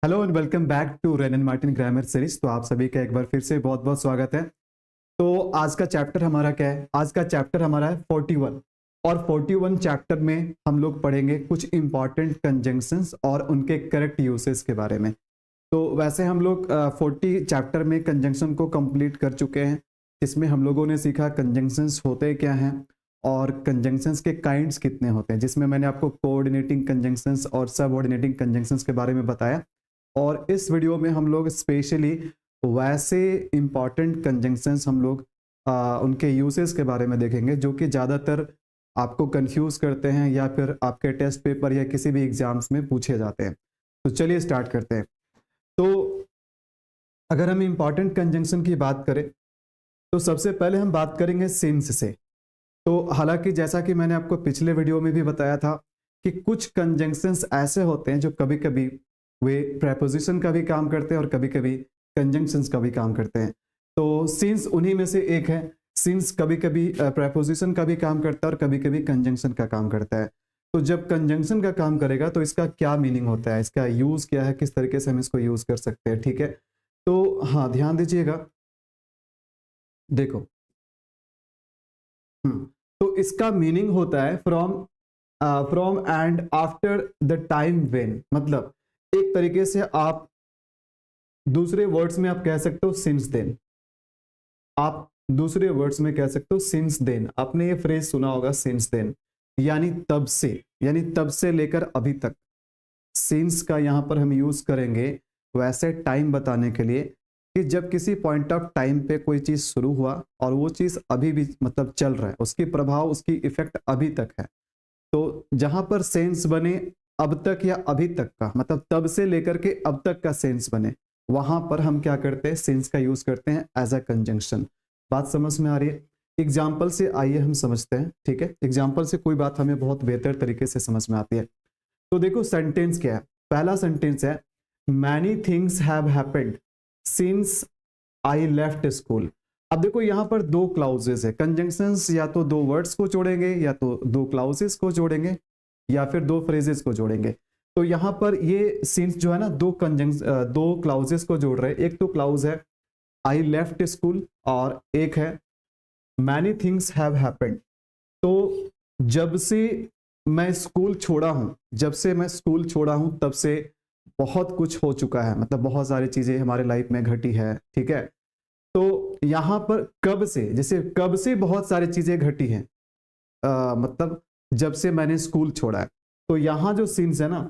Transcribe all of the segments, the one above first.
Hello and welcome back to Wren and Martin grammar series. तो आप सभी का एक बार फिर से बहुत बहुत स्वागत है। तो आज का चैप्टर हमारा क्या है? आज का चैप्टर हमारा है 41 और 41 चैप्टर में हम लोग पढ़ेंगे कुछ इंपॉर्टेंट कंजंक्शंस और उनके करेक्ट यूसेस के बारे में। तो वैसे हम लोग 40 चैप्टर में कंजंक्शन को कंप्लीट कर चुके हैं, जिसमें हम लोगों ने सीखा कंजंक्शंस होते क्या हैं और कंजंक्शंस के काइंड्स कितने होते हैं, जिसमें मैंने आपको कोऑर्डिनेटिंग कंजंक्शंस और सबऑर्डिनेटिंग कंजंक्शंस के बारे में बताया। और इस वीडियो में हम लोग स्पेशली वैसे इंपॉर्टेंट कंजंक्शंस हम लोग उनके यूसेस के बारे में देखेंगे जो कि ज़्यादातर आपको कंफ्यूज करते हैं या फिर आपके टेस्ट पेपर या किसी भी एग्जाम्स में पूछे जाते हैं। तो चलिए स्टार्ट करते हैं। तो अगर हम इंपॉर्टेंट कंजंक्शन की बात करें तो सबसे पहले हम बात करेंगे सिंस से। तो हालांकि जैसा कि मैंने आपको पिछले वीडियो में भी बताया था कि कुछ कंजंक्शंस ऐसे होते हैं जो कभी कभी वे प्रेपोजिशन का भी काम करते हैं और कभी कभी कंजंक्शंस का भी काम करते हैं। तो सिंस उन्हीं में से एक है। सिंस कभी कभी प्रेपोजिशन का भी काम करता है और कभी कभी कंजंक्शन का काम करता है। तो जब कंजंक्शन का काम करेगा तो इसका क्या मीनिंग होता है, इसका यूज क्या है, किस तरीके से हम इसको यूज कर सकते हैं। ठीक है, तो हाँ ध्यान दीजिएगा। देखो, तो इसका मीनिंग होता है from and after the time when. मतलब एक तरीके से आप दूसरे वर्ड्स में आप कह सकते हो सिंस देन। आप दूसरे वर्ड्स में कह सकते हो सिंस देन। आपने ये फ्रेज सुना होगा सिंस देन, यानी तब से, यानी तब से लेकर अभी तक। सिंस का यहां पर हम यूज करेंगे वैसे टाइम बताने के लिए कि जब किसी पॉइंट ऑफ टाइम पे कोई चीज शुरू हुआ और वो चीज अभी भी मतलब चल रहा है, उसकी प्रभाव, उसकी इफेक्ट अभी तक है। तो जहां पर सेंस बने अब तक या अभी तक का, मतलब तब से लेकर के अब तक का सेंस बने, वहां पर हम क्या करते हैं, सेंस का यूज करते हैं एज अ कंजंक्शन। बात समझ में आ रही है? एग्जाम्पल से आइए हम समझते हैं। ठीक है, एग्जाम्पल से कोई बात हमें बहुत बेहतर तरीके से समझ में आती है। तो देखो सेंटेंस क्या है। पहला सेंटेंस है many things have happened since I left school. अब देखो यहाँ पर दो क्लाउजेस है। कंजंक्शंस या तो दो वर्ड्स को जोड़ेंगे या तो दो क्लाउजेस को जोड़ेंगे या फिर दो फ्रेजेस को जोड़ेंगे। तो यहाँ पर ये सिंस जो है ना, दो क्लाउजेस को जोड़ रहे हैं। एक तो क्लाउज है आई लेफ्ट स्कूल और एक है मैनी थिंग्स हैव हैपेंड। तो जब से मैं स्कूल छोड़ा हूं, जब से मैं स्कूल छोड़ा हूं तब से बहुत कुछ हो चुका है, मतलब बहुत सारी चीजें हमारे लाइफ में घटी है। ठीक है, तो यहां पर कब से, जैसे कब से बहुत सारी चीजें घटी हैं, मतलब जब से मैंने स्कूल छोड़ा है। तो यहां जो सीन्स है ना,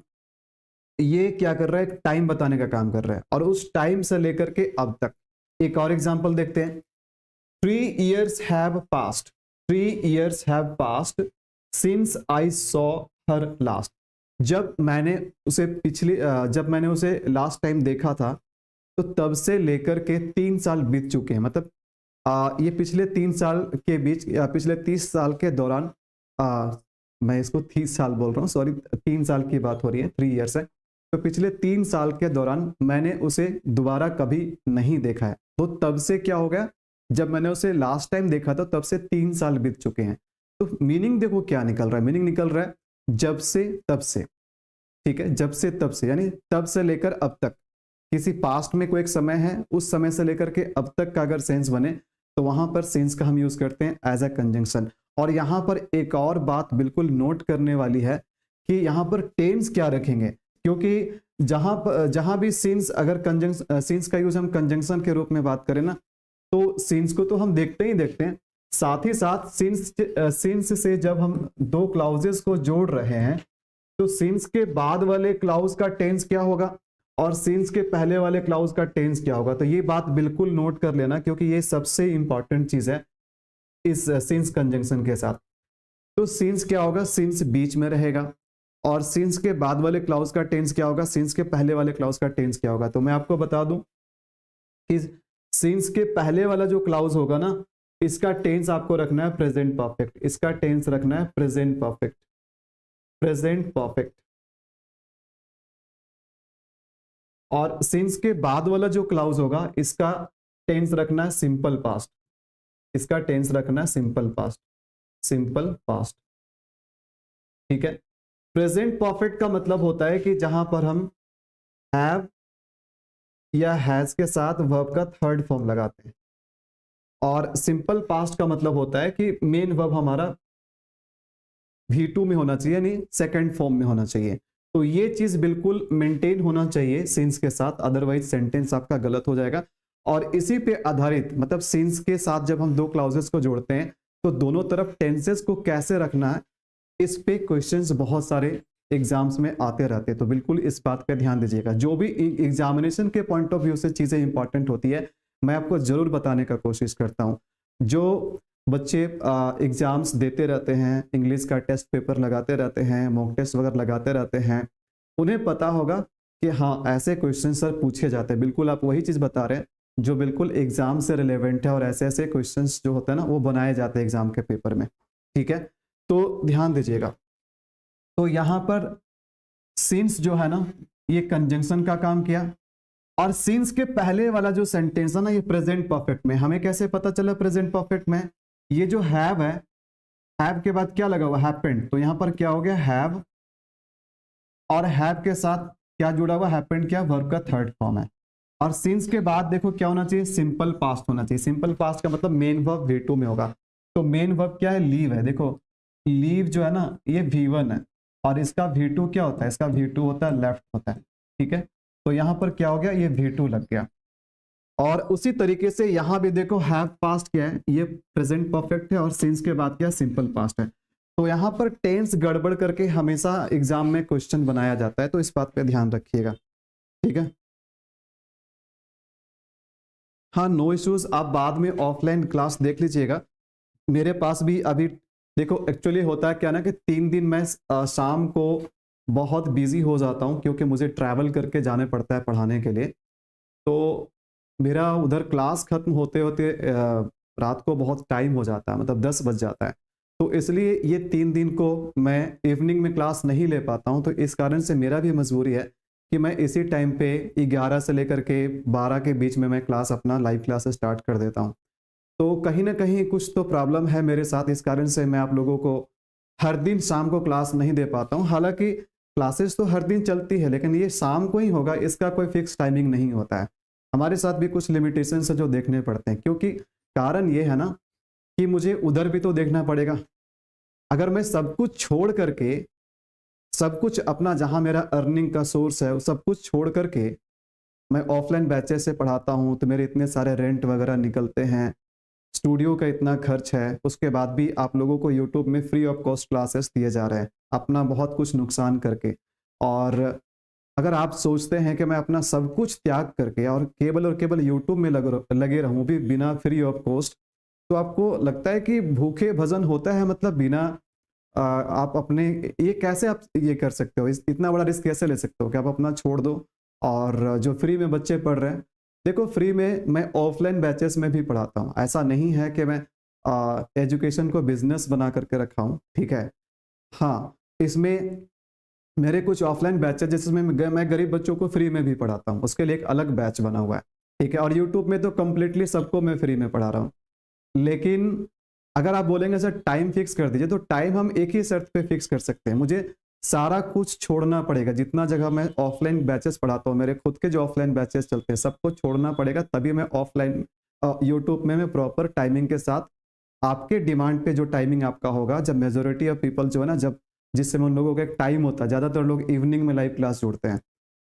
ये क्या कर रहा है, टाइम बताने का काम कर रहा है और उस टाइम से लेकर के अब तक। एक और एग्जांपल देखते हैं। 3 years have passed, 3 years have passed since I saw her last। जब मैंने उसे जब मैंने उसे लास्ट टाइम देखा था तो तब से लेकर के 3 साल बीत चुके हैं। मतलब ये पिछले 3 साल के बीच या पिछले 30 साल के दौरान, मैं इसको 30 साल बोल रहा हूँ, सॉरी, 3 साल की बात हो रही है, 3 years है। तो पिछले 3 साल के दौरान मैंने उसे दोबारा कभी नहीं देखा है। तो तब से क्या हो गया, जब मैंने उसे लास्ट टाइम देखा था तब से 3 साल बीत चुके हैं। तो मीनिंग देखो क्या निकल रहा है, मीनिंग निकल रहा है जब से तब से। ठीक है, जब से तब से यानी तब से लेकर अब तक। किसी पास्ट में कोई एक समय है, उस समय से लेकर के अब तक का अगर सेंस बने तो वहां पर सेंस का हम यूज करते हैं एज अ कंजंक्शन। और यहां पर एक और बात बिल्कुल नोट करने वाली है कि यहां पर टेंस क्या रखेंगे, क्योंकि जहां भी सिंस, अगर कंजंक्शन सिंस का यूज हम कंजंक्शन के रूप में बात करें ना, तो सिंस को तो हम देखते ही देखते हैं, साथ ही साथ सिंस से जब हम दो क्लाउजेस को जोड़ रहे हैं तो सिंस के बाद वाले क्लाउज का टेंस क्या होगा और सिंस के पहले वाले क्लाउज का टेंस क्या होगा। तो ये बात बिल्कुल नोट कर लेना, क्योंकि ये सबसे इंपॉर्टेंट चीज है इस सिंस कंजंक्शन के साथ। तो सिंस क्या होगा, सिंस बीच में रहेगा और सिंस के बाद वाले क्लाउज का टेंस क्या होगा, सिंस के पहले वाले क्लाउज का टेंस क्या होगा। तो मैं आपको बता दूं कि सिंस के पहले वाला जो क्लाउज होगा ना, इसका टेंस आपको रखना है प्रेजेंट परफेक्ट। इसका टेंस रखना है प्रेजेंट परफेक्ट, प्रेजेंट परफेक्ट। और सिंस के बाद वाला जो क्लाउज होगा इसका टेंस रखना है सिंपल पास्ट। इसका टेंस रखना है सिंपल पास्ट, सिंपल पास्ट। ठीक है, प्रेजेंट परफेक्ट का मतलब होता है कि जहां पर हम हैव या हैज के साथ वर्ब का थर्ड फॉर्म लगाते हैं। और सिंपल पास्ट का मतलब होता है कि मेन वर्ब हमारा V2 में होना चाहिए, यानी सेकंड फॉर्म में होना चाहिए। तो ये चीज बिल्कुल मेंटेन होना चाहिए सिंस के साथ, अदरवाइज सेंटेंस आपका गलत हो जाएगा। और इसी पे आधारित, मतलब सिंस के साथ जब हम दो क्लाउजेस को जोड़ते हैं तो दोनों तरफ टेंसेस को कैसे रखना है, इस पे क्वेश्चंस बहुत सारे एग्जाम्स में आते रहते हैं। तो बिल्कुल इस बात पे ध्यान दीजिएगा। जो भी एग्जामिनेशन के पॉइंट ऑफ व्यू से चीजें इंपॉर्टेंट होती है, मैं आपको जरूर बताने का कोशिश करता हूँ। जो बच्चे एग्जाम्स देते रहते हैं, इंग्लिश का टेस्ट पेपर लगाते रहते हैं, मॉक टेस्ट वगैरह लगाते रहते हैं, उन्हें पता होगा कि हाँ ऐसे क्वेश्चन सर पूछे जाते हैं। बिल्कुल आप वही चीज़ बता रहे हैं जो बिल्कुल एग्जाम से रिलेवेंट है, और ऐसे ऐसे क्वेश्चंस जो होते हैं ना वो बनाए जाते हैं एग्जाम के पेपर में। ठीक है, तो ध्यान दीजिएगा। तो यहाँ पर सिंस जो है ना ये कंजंक्शन का काम किया, और सिंस के पहले वाला जो सेंटेंस है ना ये प्रेजेंट परफेक्ट में। हमें कैसे पता चला प्रेजेंट परफेक्ट में? ये जो हैव है, हैव के बाद क्या लगा हुआ? हैपेंड। तो यहां पर क्या हो गया? हैव, और हैव के साथ क्या जुड़ा हुआ? हैपेंड। क्या? वर्ब का थर्ड फॉर्म है। और सिंस के बाद देखो क्या होना चाहिए? सिंपल पास्ट होना चाहिए। सिंपल पास्ट का मतलब मेन वर्ब V2 में होगा। तो मेन वर्ब क्या है? लीव है। देखो लीव जो है ना ये V1 है, और इसका V2 क्या होता है? इसका V2 होता है लेफ्ट होता है। ठीक है, तो यहां पर क्या हो गया? ये V2 लग गया। और उसी तरीके से यहां भी देखो हैव पास्ट क्या है? ये प्रेजेंट परफेक्ट है, और सिंस के बाद क्या? सिंपल पास्ट है। तो यहां पर टेंस गड़बड़ करके हमेशा एग्जाम में क्वेश्चन बनाया जाता है, तो इस बात पे ध्यान रखिएगा। ठीक है, हाँ नो इश्यूज। आप बाद में ऑफलाइन क्लास देख लीजिएगा। मेरे पास भी अभी देखो एक्चुअली होता है क्या ना कि 3 दिन मैं शाम को बहुत बिजी हो जाता हूँ, क्योंकि मुझे ट्रैवल करके जाने पड़ता है पढ़ाने के लिए। तो मेरा उधर क्लास खत्म होते होते रात को बहुत टाइम हो जाता है, मतलब 10 बज जाता है। तो इसलिए ये 3 दिन को मैं इवनिंग में क्लास नहीं ले पाता हूँ। तो इस कारण से मेरा भी मजबूरी है कि मैं इसी टाइम पे 11 से लेकर के 12 के बीच में मैं क्लास अपना लाइव क्लास स्टार्ट कर देता हूँ। तो कहीं ना कहीं कुछ तो प्रॉब्लम है मेरे साथ, इस कारण से मैं आप लोगों को हर दिन शाम को क्लास नहीं दे पाता हूँ। हालांकि क्लासेस तो हर दिन चलती है, लेकिन ये शाम को ही होगा, इसका कोई फिक्स टाइमिंग नहीं होता है। हमारे साथ भी कुछ लिमिटेशंस है जो देखने पड़ते हैं, क्योंकि कारण ये है ना कि मुझे उधर भी तो देखना पड़ेगा। अगर मैं सब कुछ छोड़ करके, सब कुछ अपना जहां मेरा अर्निंग का सोर्स है वो सब कुछ छोड़ करके मैं ऑफलाइन बैचेस से पढ़ाता हूं, तो मेरे इतने सारे रेंट वगैरह निकलते हैं, स्टूडियो का इतना खर्च है, उसके बाद भी आप लोगों को यूट्यूब में फ्री ऑफ कॉस्ट क्लासेस दिए जा रहे हैं, अपना बहुत कुछ नुकसान करके। और अगर आप सोचते हैं कि मैं अपना सब कुछ त्याग करके और केवल यूट्यूब में लगे रहूं भी बिना फ्री ऑफ कॉस्ट, तो आपको लगता है कि भूखे भजन होता है, मतलब बिना आप अपने, ये कैसे आप ये कर सकते हो? इतना बड़ा रिस्क कैसे ले सकते हो कि आप अपना छोड़ दो और जो फ्री में बच्चे पढ़ रहे हैं? देखो फ्री में मैं ऑफलाइन बैचेस में भी पढ़ाता हूँ, ऐसा नहीं है कि मैं एजुकेशन को बिजनेस बना करके रखा हूँ। ठीक है, हाँ इसमें मेरे कुछ ऑफलाइन बैचेस जिसमें मैं गरीब बच्चों को फ्री में भी पढ़ाता हूँ, उसके लिए एक अलग बैच बना हुआ है। ठीक है, और यूट्यूब में तो कम्प्लीटली सबको मैं फ्री में पढ़ा रहा हूँ। लेकिन अगर आप बोलेंगे सर टाइम फिक्स कर दीजिए, तो टाइम हम एक ही शर्त पे फिक्स कर सकते हैं, मुझे सारा कुछ छोड़ना पड़ेगा। जितना जगह मैं ऑफलाइन बैचेस पढ़ाता हूँ, मेरे खुद के जो ऑफलाइन बैचेस चलते हैं, सबको छोड़ना पड़ेगा, तभी मैं ऑफलाइन यूट्यूब में मैं प्रॉपर टाइमिंग के साथ आपके डिमांड पे जो टाइमिंग आपका होगा, जब मेजोरिटी ऑफ पीपल जो है ना, जब जिस समय उन लोगों का एक टाइम होता है, ज़्यादातर लोग इवनिंग में लाइव क्लास जोड़ते हैं,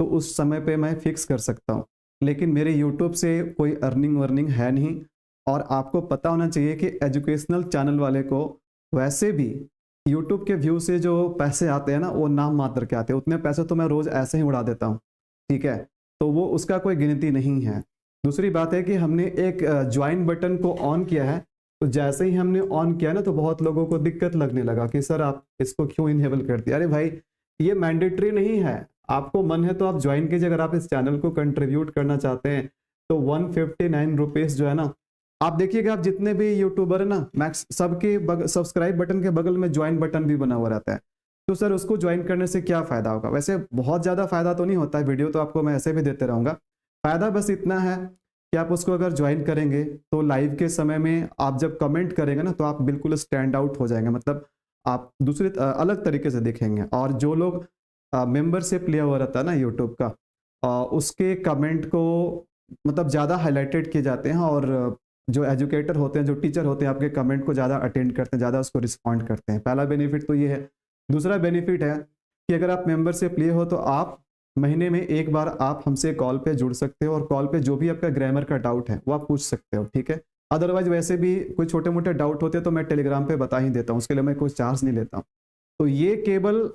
तो उस समय पे मैं फिक्स कर सकता हूँ। लेकिन मेरे यूट्यूब से कोई अर्निंग वर्निंग है नहीं। और आपको पता होना चाहिए कि एजुकेशनल चैनल वाले को वैसे भी यूट्यूब के व्यू से जो पैसे आते हैं ना, वो नाम मात्र के आते हैं, उतने पैसे तो मैं रोज ऐसे ही उड़ा देता हूँ। ठीक है, तो वो उसका कोई गिनती नहीं है। दूसरी बात है कि हमने एक ज्वाइन बटन को ऑन किया है, तो जैसे ही हमने ऑन किया ना, तो बहुत लोगों को दिक्कत लगने लगा कि सर आप इसको क्यों इनेबल कर दिया। अरे भाई ये मैंडेटरी नहीं है, आपको मन है तो आप ज्वाइन कीजिए। अगर आप इस चैनल को कंट्रीब्यूट करना चाहते हैं तो 159 रुपीज जो है ना, आप देखिएगा, आप जितने भी यूट्यूबर है ना मैक्स सबके सब्सक्राइब बटन के बगल में ज्वाइन बटन भी बना हुआ रहता है। तो सर उसको ज्वाइन करने से क्या फायदा होगा? वैसे बहुत ज्यादा फायदा तो नहीं होता है, वीडियो तो आपको मैं ऐसे भी देते रहूंगा। फायदा बस इतना है कि आप उसको अगर ज्वाइन करेंगे तो लाइव के समय में आप जब कमेंट करेंगे ना, तो आप बिल्कुल स्टैंड आउट हो जाएंगे, मतलब आप दूसरे अलग तरीके से दिखेंगे। और जो लोग मेंबरशिप लिया हुआ रहता है ना यूट्यूब का, उसके कमेंट को मतलब ज़्यादा हाईलाइटेड किए जाते हैं, और जो एजुकेटर होते हैं, जो टीचर होते हैं, आपके कमेंट को ज़्यादा अटेंड करते हैं, ज़्यादा उसको रिस्पॉन्ड करते हैं। पहला बेनिफिट तो ये है। दूसरा बेनिफिट है कि अगर आप मेंबरशिप लिए हो तो आप महीने में एक बार आप हमसे कॉल पे जुड़ सकते हो, और कॉल पे जो भी आपका ग्रामर का डाउट है वो आप पूछ सकते हो, ठीक है। अदरवाइज वैसे भी कोई छोटे मोटे डाउट होते हैं तो मैं टेलीग्राम पे बता ही देता हूँ, उसके लिए मैं कोई चार्ज नहीं लेता हूँ। तो ये केवल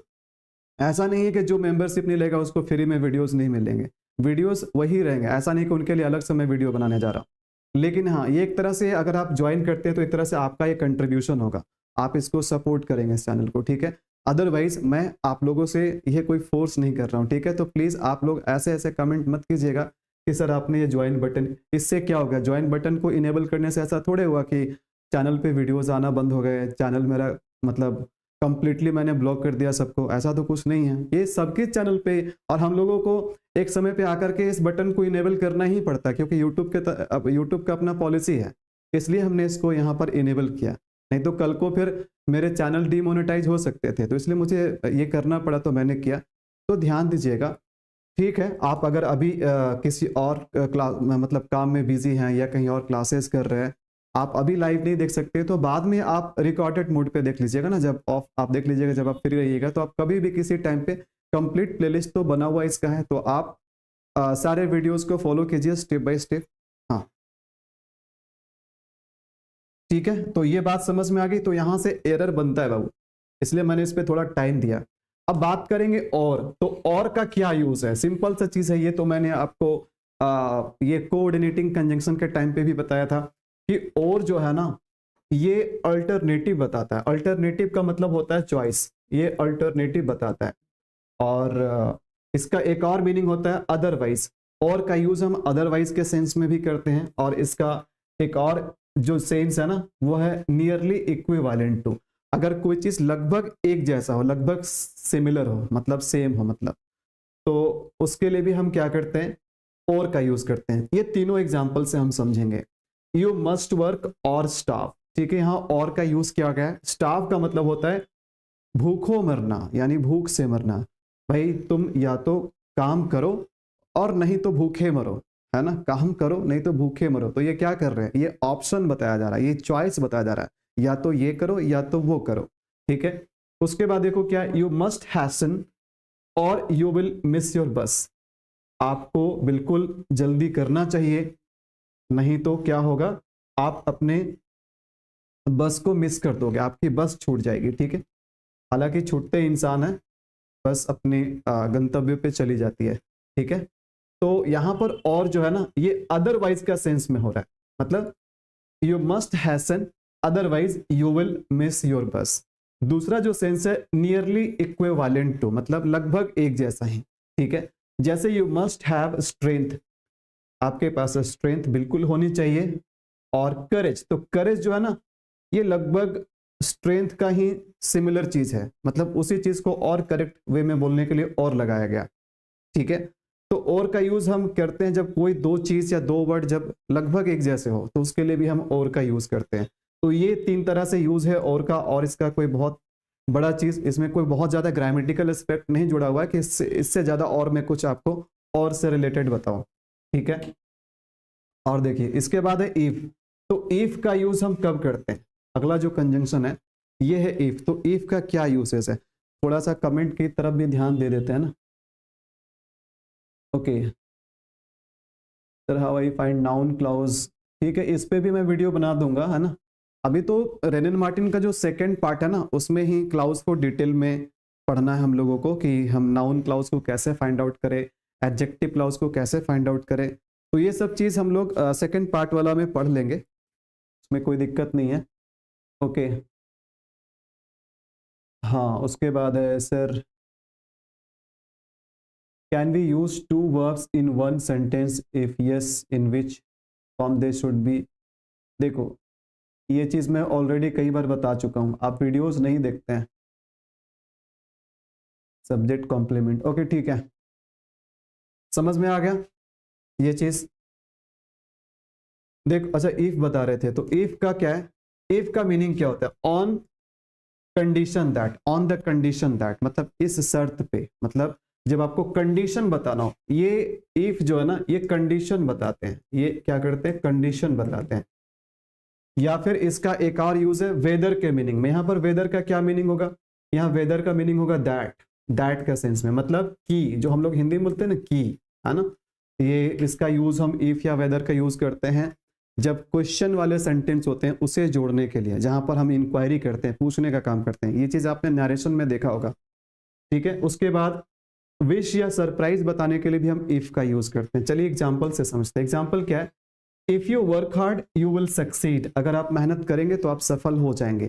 ऐसा नहीं है कि जो मेंबरशिप नहीं लेगा उसको फ्री में वीडियोस नहीं मिलेंगे, वीडियोस वही रहेंगे। ऐसा नहीं कि उनके लिए अलग से मैं वीडियो बनाने जा रहा हूँ, लेकिन हाँ, ये एक तरह से अगर आप ज्वाइन करते हैं तो एक तरह से आपका ये कंट्रीब्यूशन होगा, आप इसको सपोर्ट करेंगे इस चैनल को, ठीक है। अदरवाइज मैं आप लोगों से ये कोई फोर्स नहीं कर रहा हूँ, ठीक है। तो प्लीज़ आप लोग ऐसे ऐसे कमेंट मत कीजिएगा कि सर आपने ये ज्वाइन बटन, इससे क्या होगा? ज्वाइन बटन को इनेबल करने से ऐसा थोड़े हुआ कि चैनल पे वीडियोस आना बंद हो गए, चैनल मेरा मतलब कंप्लीटली मैंने ब्लॉक कर दिया सबको, ऐसा तो कुछ नहीं है। ये सबके चैनल पे, और हम लोगों को एक समय पे आकर के इस बटन को इनेबल करना ही पड़ता है, क्योंकि यूट्यूब का अपना पॉलिसी है, इसलिए हमने इसको यहाँ पर इनेबल किया। नहीं तो कल को फिर मेरे चैनल डीमोनेटाइज हो सकते थे, तो इसलिए मुझे ये करना पड़ा, तो मैंने किया। तो ध्यान दीजिएगा, ठीक है। आप अगर अभी किसी और क्लास मतलब काम में बिजी हैं या कहीं और क्लासेस कर रहे हैं, आप अभी लाइव नहीं देख सकते, तो बाद में आप रिकॉर्डेड मोड पे देख लीजिएगा ना, जब ऑफ आप देख लीजिएगा, जब आप फ्री रहिएगा तो आप कभी भी किसी टाइम पे कंप्लीट प्लेलिस्ट तो बना हुआ इसका है, तो आप सारे वीडियोस को फॉलो कीजिए स्टेप बाय स्टेप। हाँ, ठीक है। तो ये बात समझ में आ गई। तो यहाँ से एरर बनता है बाबू, इसलिए मैंने इस पर थोड़ा टाइम दिया। अब बात करेंगे और, तो और का क्या यूज है? सिंपल सा चीज है ये, तो मैंने आपको ये कोऑर्डिनेटिंग कंजंक्शन के टाइम पे भी बताया था कि और जो है ना, ये अल्टरनेटिव बताता है। अल्टरनेटिव का मतलब होता है चॉइस, ये अल्टरनेटिव बताता है। और इसका एक और मीनिंग होता है अदरवाइज। और का यूज हम अदरवाइज के सेंस में भी करते हैं, और इसका एक और जो सेंस है ना, वो है नियरली इक्विवेलेंट टू। अगर कोई चीज लगभग एक जैसा हो, लगभग सिमिलर हो, मतलब सेम हो, मतलब, तो उसके लिए भी हम क्या करते हैं? और का यूज करते हैं। ये तीनों एग्जाम्पल से हम समझेंगे। यू मस्ट वर्क और स्टाफ, ठीक है। यहाँ और का यूज किया गया है। स्टाफ का मतलब होता है भूखों मरना, यानी भूख से मरना। भाई तुम या तो काम करो और नहीं तो भूखे मरो, है ना। काम करो नहीं तो भूखे मरो। तो ये क्या कर रहे हैं? ये ऑप्शन बताया जा रहा है, ये चॉइस बताया जा रहा है, या तो ये करो या तो वो करो, ठीक है। उसके बाद देखो क्या, यू मस्ट हैसन और यू विल मिस योर बस। आपको बिल्कुल जल्दी करना चाहिए, नहीं तो क्या होगा, आप अपने बस को मिस कर दोगे, आपकी बस छूट जाएगी, ठीक है। हालांकि छूटते इंसान है, बस अपने गंतव्य पे चली जाती है, ठीक है। तो यहां पर और जो है ना, ये अदरवाइज का सेंस में हो रहा है। मतलब you must Hesson otherwise you will miss your बस। दूसरा जो सेंस है नियरली इक्विवेलेंट टू, मतलब लगभग एक जैसा ही, ठीक है। जैसे यू मस्ट हैव स्ट्रेंथ, आपके पास स्ट्रेंथ बिल्कुल होनी चाहिए। और करेज, तो करेज जो है ना, ये लगभग स्ट्रेंथ का ही सिमिलर चीज है, मतलब उसी चीज को और करेक्ट वे में बोलने के लिए और लगाया गया, ठीक है। तो और का यूज हम करते हैं जब कोई दो चीज या दो वर्ड जब लगभग एक जैसे हो, तो उसके लिए भी हम और का यूज करते हैं। तो ये तीन तरह से यूज है और का, और इसका कोई बहुत बड़ा चीज, इसमें कोई बहुत ज्यादा ग्रामेटिकल एस्पेक्ट नहीं जुड़ा हुआ है कि इससे ज्यादा और मैं कुछ आपको और से रिलेटेड बताऊं, ठीक है। और देखिए इसके बाद है इफ। तो इफ का यूज हम कब करते हैं? अगला जो कंजंक्शन है ये है इफ। तो इफ का क्या यूसेस है? थोड़ा सा कमेंट की तरफ भी ध्यान दे देते हैं ना। Okay sir, how I find noun clause, ठीक है। इस पे भी मैं वीडियो बना दूंगा, है ना। अभी तो रेनिन मार्टिन का जो सेकंड पार्ट है ना, उसमें ही क्लाउज को डिटेल में पढ़ना है हम लोगों को, कि हम नाउन क्लाउज को कैसे फाइंड आउट करें, एडजेक्टिव क्लाउज को कैसे फाइंड आउट करें। तो ये सब चीज़ हम लोग सेकंड पार्ट वाला में पढ़ लेंगे, उसमें कोई दिक्कत नहीं है। ओके हाँ, उसके बाद है sir, can we use two verbs in one sentence, if yes in which form they should be. देखो ये चीज़ मैं ऑलरेडी कई बार बता चुका हूँ, आप वीडियोस नहीं देखते हैं। सब्जेक्ट कॉम्प्लीमेंट, ओके ठीक है, समझ में आ गया ये चीज़। देखो अच्छा, इफ बता रहे थे, तो इफ का क्या है? इफ का मीनिंग क्या होता है? On condition that, on the condition that, मतलब इस शर्त पे, मतलब जब आपको कंडीशन बताना हो, ये इफ जो है ना ये कंडीशन बताते हैं, ये क्या करते हैं कंडीशन बताते हैं। या फिर इसका एक और यूज है वेदर के मीनिंग में। यहां पर वेदर का क्या मीनिंग होगा, यहाँ वेदर का मीनिंग होगा दैट, दैट का सेंस में, मतलब की, जो हम लोग हिंदी में बोलते हैं ना की, है ना। ये इसका यूज हम इफ या वेदर का यूज करते हैं जब क्वेश्चन वाले सेंटेंस होते हैं उसे जोड़ने के लिए, जहां पर हम इंक्वायरी करते हैं, पूछने का काम करते हैं। ये चीज आपने नरेशन में देखा होगा, ठीक है। उसके बाद विश या सरप्राइज बताने के लिए भी हम इफ का यूज करते हैं। चलिए एग्जाम्पल से समझते हैं। एग्जाम्पल क्या है, if you work hard you will succeed, अगर आप मेहनत करेंगे तो आप सफल हो जाएंगे।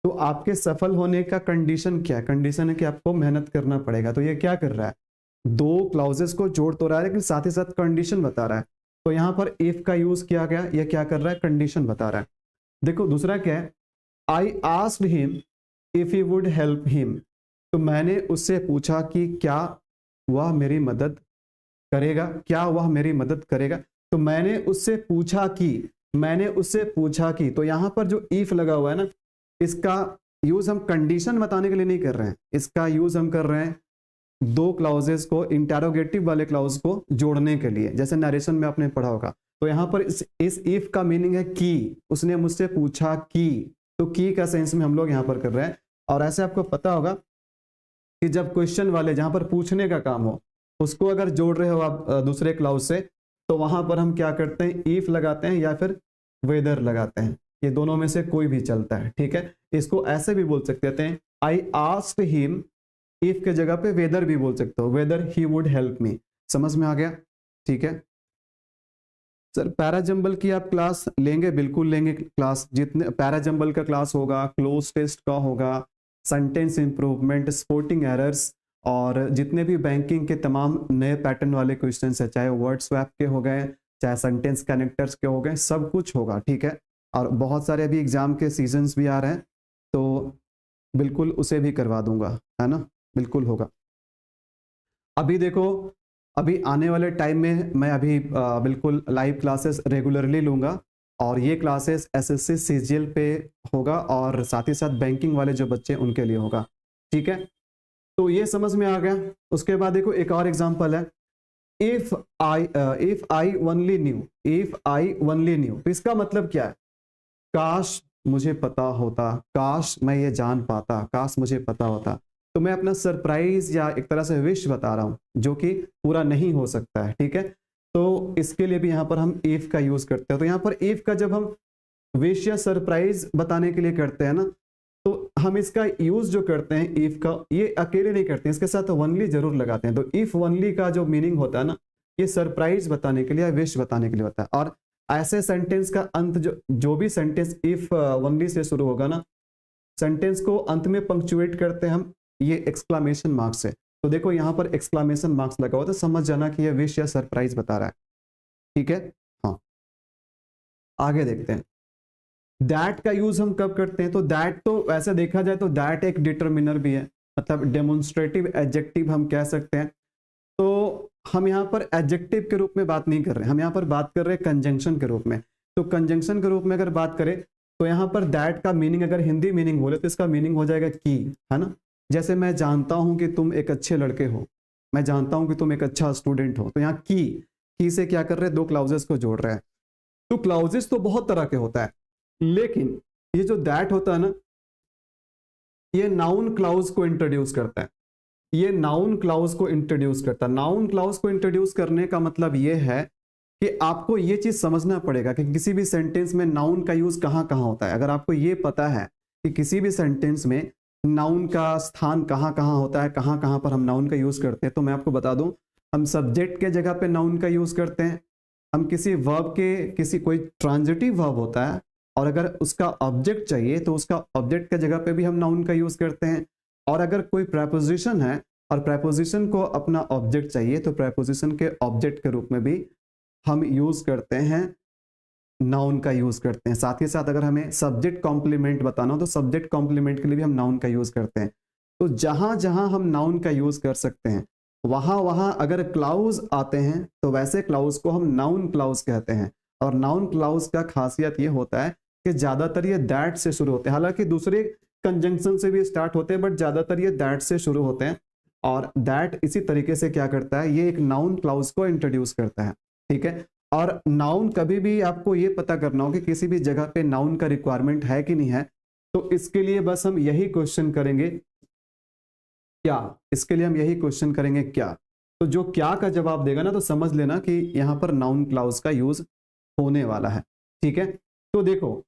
तो आपके सफल होने का कंडीशन क्या है, कंडीशन है कि आपको मेहनत करना पड़ेगा। तो ये क्या कर रहा है, दो क्लाउजेस को जोड़ तो रहा है लेकिन साथ ही साथ कंडीशन बता रहा है। तो यहां पर इफ का यूज किया गया, ये क्या कर रहा है कंडीशन बता रहा है। देखो दूसरा क्या है, I asked him if he would help him, तो मैंने उससे पूछा कि क्या वह मेरी मदद करेगा, क्या वह मेरी मदद करेगा। तो मैंने उससे पूछा कि, मैंने उससे पूछा कि, तो यहां पर जो इफ लगा हुआ है ना, इसका यूज हम कंडीशन बताने के लिए नहीं कर रहे हैं, इसका यूज हम कर रहे हैं दो क्लाउजेस को, इंटेरोगेटिव वाले क्लाउज को जोड़ने के लिए, जैसे नरेशन में आपने पढ़ा होगा। तो यहां पर इस इफ का मीनिंग है की, उसने मुझसे पूछा कि, तो की का सेंस में हम लोग यहां पर कर रहे हैं। और ऐसे आपको पता होगा कि जब क्वेश्चन वाले, जहां पर पूछने का काम हो, उसको अगर जोड़ रहे हो आप दूसरे क्लाउज से, तो वहां पर हम क्या करते हैं, इफ लगाते हैं या फिर वेदर लगाते हैं, ये दोनों में से कोई भी चलता है, ठीक है। इसको ऐसे भी बोल सकते हैं, आई आस्क्ड हिम, इफ के जगह पे वेदर भी बोल सकते हो, weather he would help me. समझ में आ गया, ठीक है। सर पैराजंबल की आप क्लास लेंगे, बिल्कुल लेंगे क्लास, जितने पैराजंबल का क्लास होगा, क्लोज टेस्ट का होगा, सेंटेंस इंप्रूवमेंट, स्पोर्टिंग एरर्स, और जितने भी बैंकिंग के तमाम नए पैटर्न वाले क्वेश्चन है, चाहे वर्ड स्वैप के हो गए, चाहे सेंटेंस कनेक्टर्स के हो गए, सब कुछ होगा, ठीक है। और बहुत सारे अभी एग्जाम के सीजन्स भी आ रहे हैं, तो बिल्कुल उसे भी करवा दूंगा, है ना, बिल्कुल होगा। अभी देखो, अभी आने वाले टाइम में मैं अभी बिल्कुल लाइव क्लासेस रेगुलरली लूंगा, और ये क्लासेस एसएससी सीजीएल पे होगा, और साथ ही साथ बैंकिंग वाले जो बच्चे उनके लिए होगा, ठीक है। तो ये समझ में आ गया। उसके बाद देखो एक और एग्जांपल है, if I only new, if I only new, तो इसका मतलब क्या है, काश मुझे पता होता, काश मैं ये जान पाता, काश मुझे पता होता। तो मैं अपना सरप्राइज या एक तरह से विश बता रहा हूं जो कि पूरा नहीं हो सकता है, ठीक है। तो इसके लिए भी यहां पर हम इफ का यूज करते हैं। तो यहां पर इफ का जब हम विश या सरप्राइज बताने के लिए करते हैं ना, तो हम इसका यूज जो करते हैं इफ का, ये अकेले नहीं करते हैं, इसके साथ ओनली जरूर लगाते हैं। तो इफ ओनली का जो मीनिंग होता है ना, ये सरप्राइज बताने के लिए, विश बताने के लिए होता है। और ऐसे सेंटेंस का अंत, जो भी सेंटेंस इफ ओनली से शुरू होगा ना, सेंटेंस को अंत में पंक्चुएट करते हैं हम ये एक्सक्लामेशन मार्क्स से। तो देखो यहाँ पर एक्सक्लामेशन मार्क्स लगा हुआ, तो समझ जाना कि ये विश या सरप्राइज बता रहा है, ठीक है। हाँ, आगे देखते हैं। दैट का यूज हम कब करते हैं, तो दैट तो वैसे देखा जाए तो दैट एक डिटर्मिनर भी है, मतलब डेमोन्स्ट्रेटिव एडजेक्टिव हम कह सकते हैं। तो हम यहाँ पर एडजेक्टिव के रूप में बात नहीं कर रहे, हम यहाँ पर बात कर रहे हैं कंजंक्शन के रूप में। तो कंजंक्शन के रूप में अगर बात करें, तो यहाँ पर दैट का मीनिंग, अगर हिंदी मीनिंग बोले तो इसका मीनिंग हो जाएगा की, है ना। जैसे मैं जानता हूं कि तुम एक अच्छे लड़के हो, मैं जानता हूं कि तुम एक अच्छा स्टूडेंट हो, तो यहाँ की से क्या कर रहे हैं, दो क्लाउजेस को जोड़ रहे हैं। तो क्लाउजेस तो बहुत तरह के होता है, लेकिन ये जो दैट होता है ना, ये नाउन क्लाउज को इंट्रोड्यूस करता है, ये नाउन क्लाउज को इंट्रोड्यूस करता है। नाउन क्लाउज को इंट्रोड्यूस करने का मतलब ये है कि आपको ये चीज समझना पड़ेगा कि किसी भी सेंटेंस में नाउन का यूज कहां कहां होता है। अगर आपको ये पता है कि किसी भी सेंटेंस में नाउन का स्थान कहां कहां होता है, कहां कहां पर हम नाउन का यूज करते हैं, तो मैं आपको बता दूं, हम सब्जेक्ट के जगह पे नाउन का यूज करते हैं। हम किसी वर्ब के, किसी कोई ट्रांजिटिव वर्ब होता है और अगर उसका ऑब्जेक्ट चाहिए तो उसका ऑब्जेक्ट के जगह पे भी हम नाउन का यूज करते हैं। और अगर कोई प्रेपोजिशन है और प्रेपोजिशन को अपना ऑब्जेक्ट चाहिए तो प्रेपोजिशन के ऑब्जेक्ट के रूप में भी हम यूज करते हैं, नाउन का यूज करते हैं। साथ ही साथ अगर हमें सब्जेक्ट कॉम्प्लीमेंट बताना हो तो सब्जेक्ट कॉम्प्लीमेंट के लिए भी हम नाउन का यूज करते हैं। तो जहां जहां हम नाउन का यूज कर सकते हैं, वहां वहां अगर क्लाउज आते हैं तो वैसे क्लाउज को हम नाउन क्लाउज कहते हैं। और नाउन क्लाउज का खासियत ये होता है कि ज्यादातर ये दैट से शुरू होते हैं, हालांकि दूसरे कंजंक्शन से भी स्टार्ट होते हैं, बट ज्यादातर ये दैट से शुरू होते हैं। और दैट इसी तरीके से क्या करता है, ये एक नाउन क्लाउज को इंट्रोड्यूस करता है, ठीक है। और नाउन कभी भी आपको ये पता करना हो कि किसी भी जगह पे नाउन का रिक्वायरमेंट है कि नहीं है, तो इसके लिए बस हम यही क्वेश्चन करेंगे क्या, इसके लिए हम यही क्वेश्चन करेंगे क्या। तो जो क्या का जवाब देगा ना, तो समझ लेना कि यहां पर नाउन क्लाउज का यूज होने वाला है, ठीक है। तो देखो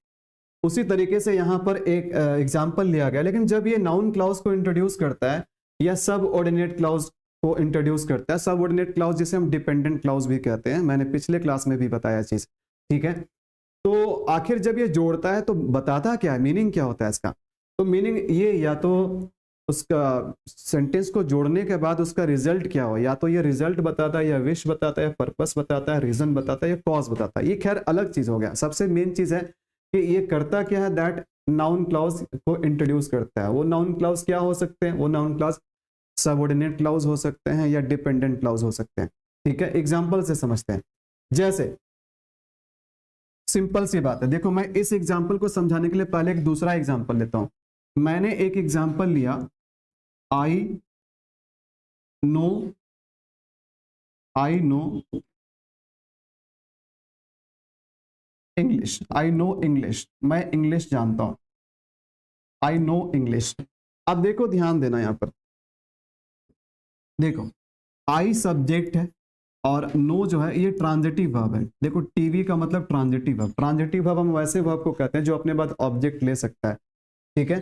उसी तरीके से यहां पर एक एग्जांपल लिया गया, लेकिन जब ये नाउन क्लाउज को इंट्रोड्यूस करता है या सब ऑर्डिनेट क्लाउज को इंट्रोड्यूस करता है, सब ऑर्डिनेट क्लाउज जिसे हम डिपेंडेंट क्लाउज भी कहते हैं, मैंने पिछले क्लास में भी बताया चीज, ठीक है। तो आखिर जब ये जोड़ता है तो बताता क्या है, मीनिंग क्या होता है इसका। तो मीनिंग ये, या तो उसका सेंटेंस को जोड़ने के बाद उसका रिजल्ट क्या हो, या तो ये रिजल्ट बताता है, या विश बताता है, या पर्पस बताता है, रीजन बताता है, या कॉज बताता है। ये खैर अलग चीज हो गया। सबसे मेन चीज है कि ये करता क्या है, दैट नाउन क्लाउज को इंट्रोड्यूस करता है। वो नाउन क्लाउज क्या हो सकते हैं, वो नाउन क्लाउज सबऑर्डिनेट क्लाउज हो सकते हैं या डिपेंडेंट क्लाउज हो सकते हैं, ठीक है। एग्जांपल से समझते हैं। जैसे सिंपल सी बात है, देखो मैं इस एग्जांपल को समझाने के लिए पहले एक दूसरा एग्जांपल लेता हूं। मैंने एक एग्जांपल लिया, I know English, I know English, मैं इंग्लिश जानता हूं, आई नो इंग्लिश। अब देखो ध्यान देना यहां पर, देखो आई सब्जेक्ट है और नो जो है ये ट्रांजिटिव वर्ब है। देखो टीवी का मतलब ट्रांजिटिव वर्ब, ट्रांजिटिव वर्ब हम वैसे वर्ब को कहते हैं जो अपने बाद ऑब्जेक्ट ले सकता है, ठीक है।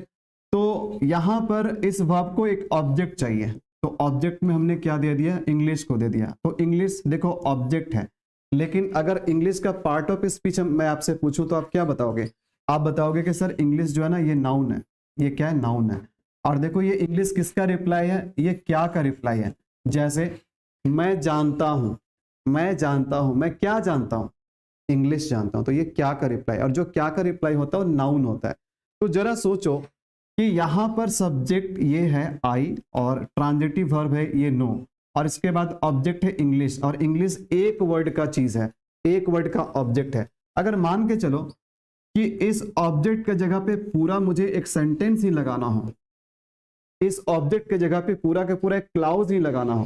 तो यहां पर इस वर्ब को एक ऑब्जेक्ट चाहिए, तो ऑब्जेक्ट में हमने क्या दे दिया, इंग्लिश को दे दिया। तो इंग्लिश देखो ऑब्जेक्ट है, लेकिन अगर इंग्लिश का पार्ट ऑफ स्पीच मैं आपसे पूछूं तो आप क्या बताओगे, आप बताओगे कि सर इंग्लिश जो है ना ये नाउन है, ये क्या है, नाउन है। और देखो ये इंग्लिश किसका रिप्लाई है, ये क्या का रिप्लाई है। जैसे मैं जानता हूं, मैं जानता हूं, मैं क्या जानता हूं, इंग्लिश जानता हूं, तो ये क्या का रिप्लाई, और जो क्या का रिप्लाई होता है वो नाउन होता है। तो जरा सोचो कि यहां पर सब्जेक्ट ये है आई और ट्रांजिटिव वर्ब है ये नो, और इसके बाद ऑब्जेक्ट है इंग्लिश, और इंग्लिश एक वर्ड का चीज है, एक वर्ड का ऑब्जेक्ट है। अगर मान के चलो कि इस ऑब्जेक्ट के जगह पे पूरा मुझे एक सेंटेंस ही लगाना हो, इस ऑब्जेक्ट के जगह पे पूरा के पूरा एक क्लाउज ही लगाना हो,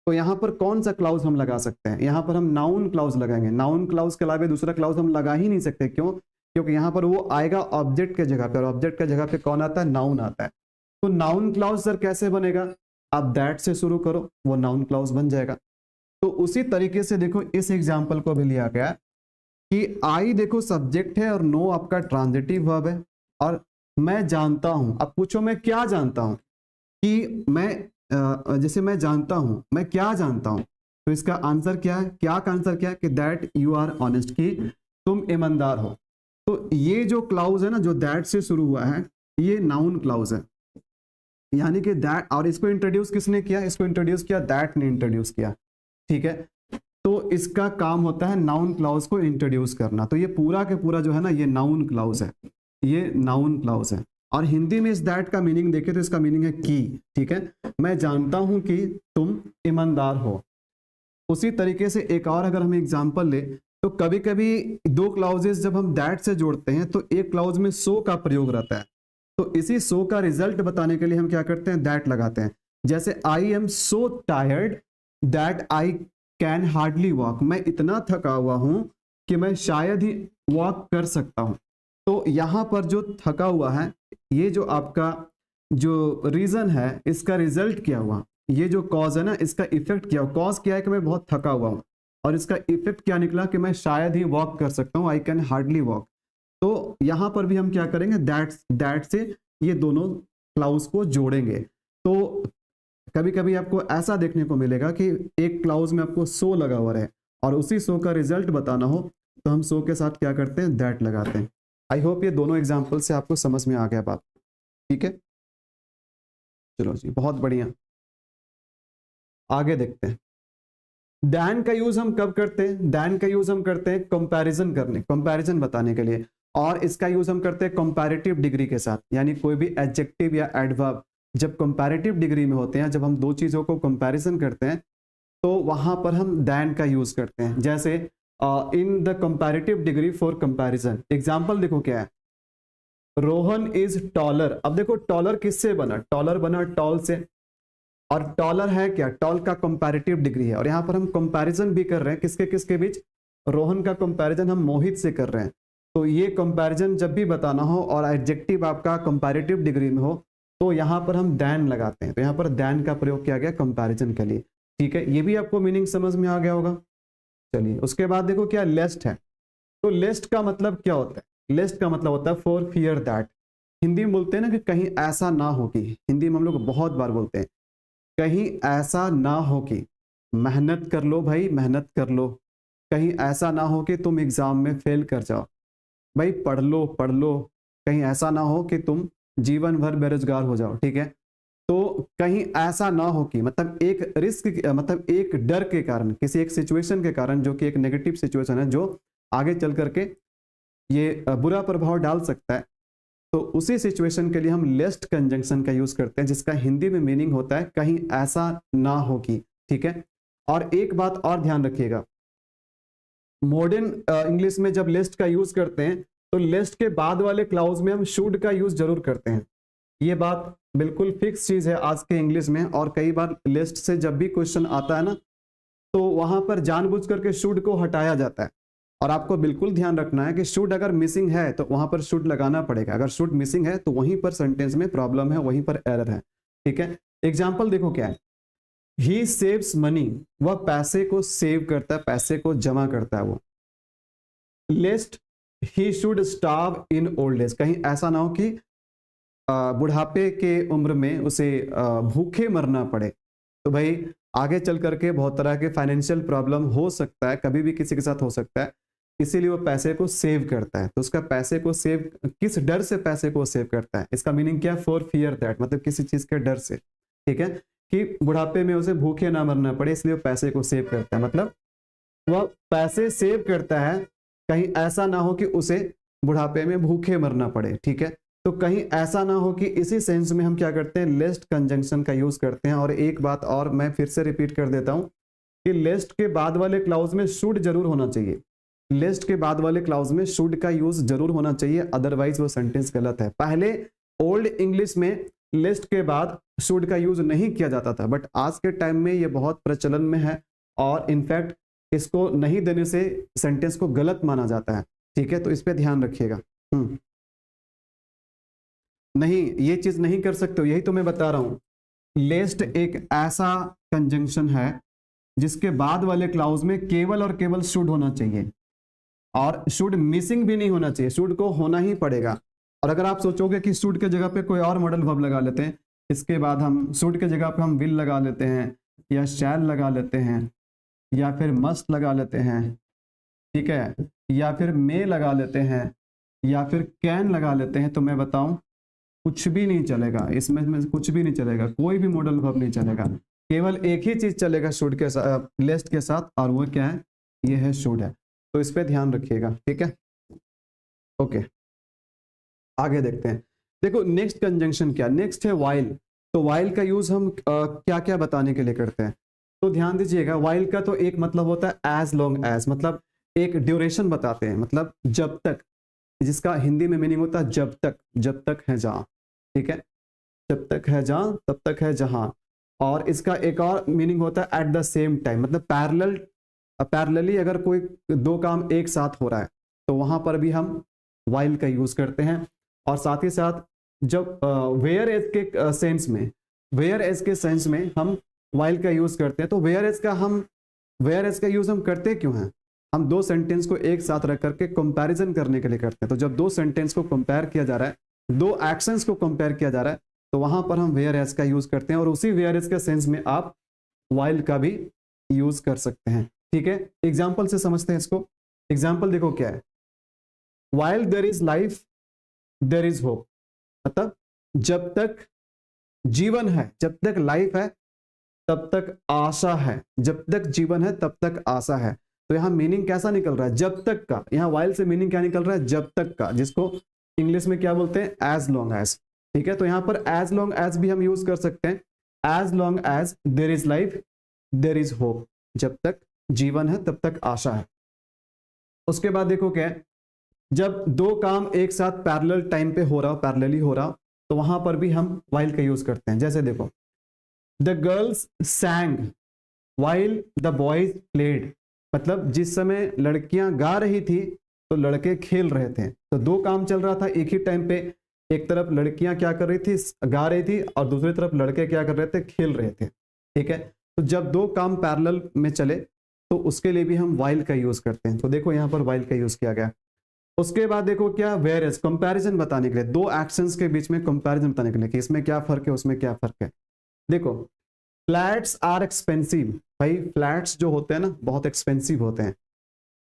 तो यहां पर कौन सा क्लाउज हम लगा सकते हैं, यहां पर हम नाउन क्लाउज लगाएंगे। नाउन क्लाउज के अलावा दूसरा क्लाउज हम लगा ही नहीं सकते, क्यों, क्योंकि यहां पर वो आएगा ऑब्जेक्ट के जगह पे, और ऑब्जेक्ट के जगह पे कौन आता है, नाउन आता है। तो नाउन क्लाउज सर कैसे बनेगा, आप दैट से शुरू करो, वो नाउन क्लाउज बन जाएगा। तो उसी तरीके से देखो इस एग्जाम्पल को भी लिया गया कि आई देखो सब्जेक्ट है और नो आपका ट्रांजिटिव वर्ब है, और मैं जानता हूं, अब पूछो मैं क्या जानता हूं, कि मैं जैसे मैं जानता हूं, मैं क्या जानता हूं, तो इसका आंसर क्या है, क्या का आंसर क्या है कि दैट यू आर ऑनेस्ट, कि तुम ईमानदार हो। तो ये जो क्लाउज है ना, जो दैट से शुरू हुआ है, ये नाउन क्लाउज है, यानी कि दैट, और इसको इंट्रोड्यूस किसने किया, इसको इंट्रोड्यूस किया दैट ने इंट्रोड्यूस किया, ठीक है। तो इसका काम होता है नाउन क्लाउज को इंट्रोड्यूस करना। तो ये पूरा के पूरा जो है ना, ये नाउन क्लाउज है, ये नाउन क्लाउज है। और हिंदी में इस दैट का मीनिंग देखें तो इसका मीनिंग है कि, ठीक है, मैं जानता हूं कि तुम ईमानदार हो। उसी तरीके से एक और अगर हम एग्जांपल ले, तो कभी कभी दो क्लाउजेस जब हम दैट से जोड़ते हैं तो एक क्लाउज में सो का प्रयोग रहता है, तो इसी सो का रिजल्ट बताने के लिए हम क्या करते हैं, दैट लगाते हैं। जैसे I am so tired that I can hardly walk, मैं इतना थका हुआ हूं कि मैं शायद ही वॉक कर सकता हूं। तो यहां पर जो थका हुआ है, ये जो आपका जो रीजन है, इसका रिजल्ट क्या हुआ, ये जो कॉज है ना, इसका इफेक्ट क्या हुआ, कॉज क्या है कि मैं बहुत थका हुआ हूं, और इसका इफेक्ट क्या निकला कि मैं शायद ही वॉक कर सकता हूं, आई कैन हार्डली वॉक। तो यहां पर भी हम क्या करेंगे, दैट से ये दोनों क्लाउज को जोड़ेंगे। तो कभी कभी आपको ऐसा देखने को मिलेगा कि एक क्लाउज में आपको सो लगा हुआ है, और उसी सो का रिजल्ट बताना हो तो हम सो के साथ क्या करते हैं, दैट लगाते हैं। आई होप ये दोनों एग्जाम्पल से आपको समझ में आ गया बात, ठीक है। चलो जी, बहुत बढ़िया, आगे देखते हैं। दैन का यूज हम कब करते हैं, दैन का यूज हम करते हैं कंपैरिजन करने, कंपैरिजन बताने के लिए, और इसका यूज हम करते हैं कंपैरेटिव डिग्री के साथ, यानी कोई भी एडजेक्टिव या एडवर्ब जब कंपैरेटिव डिग्री में होते हैं, जब हम दो चीजों को कंपैरिजन करते हैं तो वहां पर हम दैन का यूज करते हैं। जैसे in the comparative degree for comparison, example देखो क्या है, रोहन इज टॉलर। अब देखो टॉलर किससे बना, टॉलर बना टॉल से, और टॉलर है क्या, टॉल का कंपैरेटिव डिग्री है, और यहाँ पर हम कंपैरिजन भी कर रहे हैं किसके किसके बीच, रोहन का कंपैरिजन हम मोहित से कर रहे हैं। तो ये कंपैरिजन जब भी बताना हो और एडजेक्टिव आपका कंपैरेटिव डिग्री में हो तो यहाँ पर हम दैन लगाते हैं, तो यहाँ पर दैन का प्रयोग किया गया कंपैरिजन के लिए। ठीक है, ये भी आपको मीनिंग समझ में आ गया होगा। चलिए उसके बाद देखो क्या लेस्ट है। तो लेस्ट का मतलब क्या होता है, लेस्ट का मतलब होता है फॉर फियर दैट। हिंदी में बोलते हैं ना कि कहीं ऐसा ना हो कि, हिंदी में हम लोग बहुत बार बोलते हैं कहीं ऐसा ना हो कि, मेहनत कर लो भाई मेहनत कर लो, कहीं ऐसा ना हो कि तुम एग्जाम में फेल कर जाओ, भाई पढ़ लो पढ़ लो, कहीं ऐसा ना हो कि तुम जीवन भर बेरोजगार हो जाओ। ठीक है, तो कहीं ऐसा ना हो कि मतलब एक रिस्क, मतलब एक डर के कारण, किसी एक सिचुएशन के कारण जो कि एक नेगेटिव सिचुएशन है जो आगे चल करके ये बुरा प्रभाव डाल सकता है, तो उसी सिचुएशन के लिए हम लेस्ट कंजंक्शन का यूज करते हैं जिसका हिंदी में मीनिंग होता है कहीं ऐसा ना हो कि। ठीक है, और एक बात और ध्यान रखिएगा, मॉडर्न इंग्लिश में जब लेस्ट का यूज करते हैं तो लेस्ट के बाद वाले क्लाउज में हम शुड का यूज जरूर करते हैं। ये बात बिल्कुल फिक्स चीज है आज के इंग्लिश में, और कई बार लिस्ट से जब भी क्वेश्चन आता है ना तो वहां पर जानबूझ करके शुड को हटाया जाता है, और आपको बिल्कुल ध्यान रखना है कि शुड अगर मिसिंग है तो वहां पर शुड लगाना पड़ेगा, अगर शुड मिसिंग है तो वहीं पर सेंटेंस में प्रॉब्लम है, वहीं पर एरर है। ठीक है, एग्जाम्पल देखो क्या है, ही सेव्स मनी, वह पैसे को सेव करता है, पैसे को जमा करता है वो। Lest he should starve in old age, कहीं ऐसा ना हो कि बुढ़ापे के उम्र में उसे भूखे मरना पड़े। तो भाई आगे चल करके बहुत तरह के फाइनेंशियल प्रॉब्लम हो सकता है, कभी भी किसी के साथ हो सकता है, इसीलिए वो पैसे को सेव करता है। तो उसका पैसे को सेव, किस डर से पैसे को सेव करता है, इसका मीनिंग क्या है, फॉर फियर दैट, मतलब किसी चीज के डर से। ठीक है, कि बुढ़ापे में उसे भूखे ना मरना पड़े, इसलिए वो पैसे को सेव करता है, मतलब वह पैसे सेव करता है कहीं ऐसा ना हो कि उसे बुढ़ापे में भूखे मरना पड़े। ठीक है, तो कहीं ऐसा ना हो कि, इसी सेंस में हम क्या करते हैं, लेस्ट कंजंक्शन का यूज करते हैं। और एक बात और मैं फिर से रिपीट कर देता हूं कि लेस्ट के बाद वाले क्लाउज में शुड जरूर होना चाहिए, लेस्ट के बाद वाले क्लाउज में शुड का यूज जरूर होना चाहिए, अदरवाइज वो सेंटेंस गलत है। पहले ओल्ड इंग्लिश में लेस्ट के बाद शुड का यूज नहीं किया जाता था, बट आज के टाइम में ये बहुत प्रचलन में है, और इनफैक्ट इसको नहीं देने से सेंटेंस को गलत माना जाता है। ठीक है, तो इस पे ध्यान रखिएगा। नहीं, ये चीज नहीं कर सकते हो, यही तो मैं बता रहा हूं। लेस्ट एक ऐसा कंजंक्शन है जिसके बाद वाले क्लाउज में केवल और केवल शुड होना चाहिए, और शुड मिसिंग भी नहीं होना चाहिए, शुड को होना ही पड़ेगा। और अगर आप सोचोगे कि शुड के जगह पे कोई और मॉडल वर्ब लगा लेते हैं, इसके बाद हम शुड के जगह पे हम विल लगा लेते हैं, या शैल लगा लेते हैं, या फिर मस्ट लगा लेते हैं, ठीक है, या फिर मे लगा लेते हैं, या फिर कैन लगा लेते हैं, तो मैं बताऊं कुछ भी नहीं चलेगा इसमें कुछ भी नहीं चलेगा, कोई भी मॉडल वर्ब नहीं चलेगा, केवल एक ही चीज चलेगा शुड के साथ, लेस्ट के साथ, और वो क्या है, ये है शुड है। तो इस पे ध्यान रखिएगा। ठीक है, ओके, आगे देखते हैं। देखो नेक्स्ट कंजंक्शन क्या, नेक्स्ट है वाइल। तो वाइल का यूज हम क्या क्या बताने के लिए करते हैं, तो ध्यान दीजिएगा। वाइल का तो एक मतलब होता है एज लॉन्ग एज, मतलब एक ड्यूरेशन बताते हैं, मतलब जब तक, जिसका हिंदी में मीनिंग होता है जब तक, जब तक है जहां। ठीक है, जब तक है जहां तब तक है जहां। और इसका एक और मीनिंग होता है एट द सेम टाइम, मतलब पैरेलली अगर कोई दो काम एक साथ हो रहा है तो वहां पर भी हम वाइल का यूज करते हैं। और साथ ही साथ जब वेयर एज के सेंस में, वेयर एज के सेंस में हम वाइल का यूज करते हैं। तो वेयर एज का यूज हम करते क्यों हैं, हम दो सेंटेंस को एक साथ रख करके कंपैरिजन करने के लिए करते हैं। तो जब दो सेंटेंस को कंपेयर किया जा रहा है, दो एक्शंस को कंपेयर किया जा रहा है, तो वहां पर हम वेयर एज का यूज करते हैं, और उसी वेयर एज के सेंस में आप वाइल का भी यूज कर सकते हैं। ठीक है, एग्जाम्पल से समझते हैं इसको। एग्जाम्पल देखो क्या है, while there is life there is hope, मतलब जब तक जीवन है, जब तक लाइफ है तब तक आशा है, जब तक जीवन है तब तक आशा है। तो यहां मीनिंग कैसा निकल रहा है, जब तक का। यहां वाइल से मीनिंग क्या निकल रहा है, जब तक का, जिसको इंग्लिश में क्या बोलते हैं, एज लॉन्ग एज। ठीक है, तो यहां पर एज लॉन्ग एज भी हम यूज कर सकते हैं, as long as there is life there is hope, जब तक जीवन है तब तक आशा है। उसके बाद देखो क्या है, जब दो काम एक साथ पैरेलल टाइम पे हो रहा हो, पैरेलली हो रहा हो, तो वहां पर भी हम वाइल का यूज करते हैं। जैसे देखो the girls सैंग while the boys played, मतलब जिस समय लड़कियां गा रही थी तो लड़के खेल रहे थे। तो दो काम चल रहा था एक ही टाइम पे, एक तरफ लड़कियां क्या कर रही थी, गा रही थी, और दूसरी तरफ लड़के क्या कर रहे थे, खेल रहे थे। ठीक है, तो जब दो काम पैरेलल में चले तो उसके लिए भी हम वाइल का यूज करते हैं। तो देखो यहाँ पर वाइल का यूज किया गया। उसके बाद देखो क्या, वेयर एज, कंपैरिजन बताने के लिए, दो एक्शंस के बीच में कंपैरिजन बताने के लिए कि इसमें क्या फर्क है उसमें क्या फर्क है। देखो फ्लैट्स आर एक्सपेंसिव, भाई फ्लैट्स जो होते हैं ना बहुत एक्सपेंसिव होते हैं।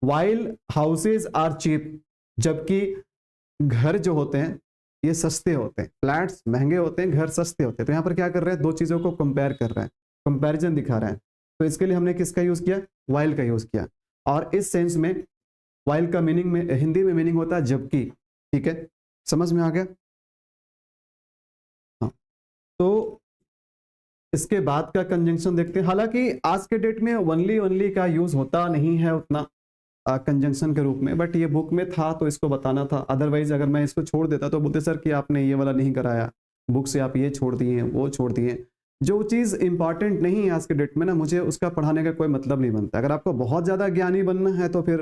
वाइल हाउसेज आर चीप, जबकि घर जो होते हैं ये सस्ते होते हैं। फ्लैट्स महंगे होते हैं, घर सस्ते होते हैं। तो यहाँ पर क्या कर रहे हैं, दो चीजों को कंपेयर कर रहे हैं, कंपैरिजन दिखा रहे हैं। तो इसके लिए हमने किसका यूज किया, वाइल का यूज किया। और इस सेंस में वाइल का मीनिंग में हिंदी में मीनिंग होता है जबकि। ठीक है, समझ में आ गया। हाँ, तो इसके बाद का कंजंक्शन देखते हैं। हालांकि आज के डेट में ओनली का यूज होता नहीं है उतना कंजंक्शन के रूप में, बट ये बुक में था तो इसको बताना था। अदरवाइज अगर मैं इसको छोड़ देता तो बोलते सर कि आपने ये वाला नहीं कराया, बुक से आप ये छोड़ दिए वो छोड़ दिए। जो चीज़ इंपॉर्टेंट नहीं है आज के डेट में ना, मुझे उसका पढ़ाने का कोई मतलब नहीं बनता। अगर आपको बहुत ज़्यादा ज्ञानी बनना है तो फिर